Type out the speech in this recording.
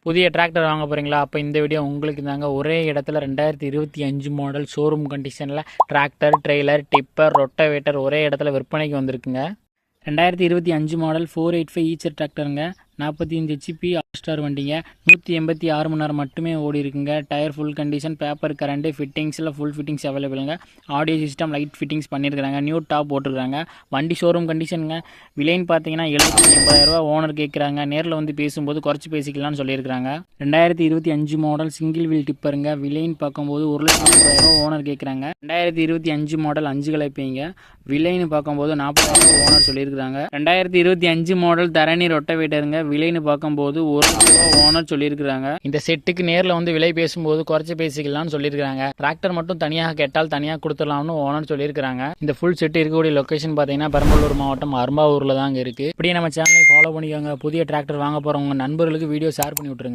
புதிய டிராக்டர் வாங்க போகிறீங்களா? அப்போ இந்த வீடியோ உங்களுக்கு தாங்க. ஒரே இடத்துல 2025 மாடல் ஷோரூம் கண்டிஷனில் டிராக்டர், ட்ரெய்லர், டிப்பர், ரொட்டவேட்டர் ஒரே இடத்துல விற்பனைக்கு வந்திருக்குங்க. 2025 மாடல் 485 ஈச்சர் டிராக்டருங்க. 45 ஹெச்பி ஸ்டார் வண்டிங்க. 186 மணி நேரம் மட்டுமே ஓடி இருக்குங்க. Tyre full condition, paper current, ஃபிட்டிங்ஸில் ஃபுல் ஃபிட்டிங்ஸ் அவைலபிளுங்க. ஆடியோ சிஸ்டம், லைட் ஃபிட்டிங்ஸ் பண்ணியிருக்காங்க. நியூ டாப் போட்டிருக்காங்க. வண்டி ஷோரூம் கண்டிஷனுங்க. விலைன்னு பார்த்தீங்கன்னா 70,80,000 ரூபா ஓனர் கேட்குறாங்க. நேரில் வந்து பேசும்போது குறைச்சி பேசிக்கலாம்னு சொல்லியிருக்காங்க. 2025 மாடல் சிங்கிள் வீல் டிப்பருங்க. விலைன்னு பார்க்கும்போது 1,50,000 ரூபா ஓனர் கேட்குறாங்க. 2025 மாடல் 5 கலப்பைங்க. விலைன்னு பார்க்கும்போது 40,000 ரூபா ஓனர் சொல்லியிருக்காங்க. 2025 மாடல் தரணி ரொட்டவேட்டருங்க. விலைன்னு பார்க்கும்போது 1,00,000 ரூபா ஓனர் சொல்லியிருக்காங்க. இந்த செட்டுக்கு நேரில் வந்து விலை பேசும்போது குறைச்சி பேசிக்கலாம்னு சொல்லியிருக்காங்க. டிராக்டர் மட்டும் தனியாக கேட்டால் தனியாக கொடுத்துடலாம்னு ஓனர் சொல்லியிருக்காங்க. இந்த ஃபுல் செட் இருக்கக்கூடிய லொகேஷன் பார்த்தீங்கன்னா பெரம்பலூர் மாவட்டம் அரும்பாவூரில் தாங்க இருக்குது. இப்படியே நம்ம சேனலை ஃபாலோ பண்ணிக்கோங்க. புதிய டிராக்டர் வாங்க போகிறவங்க நண்பர்களுக்கு வீடியோ ஷேர் பண்ணி விட்டுருங்க.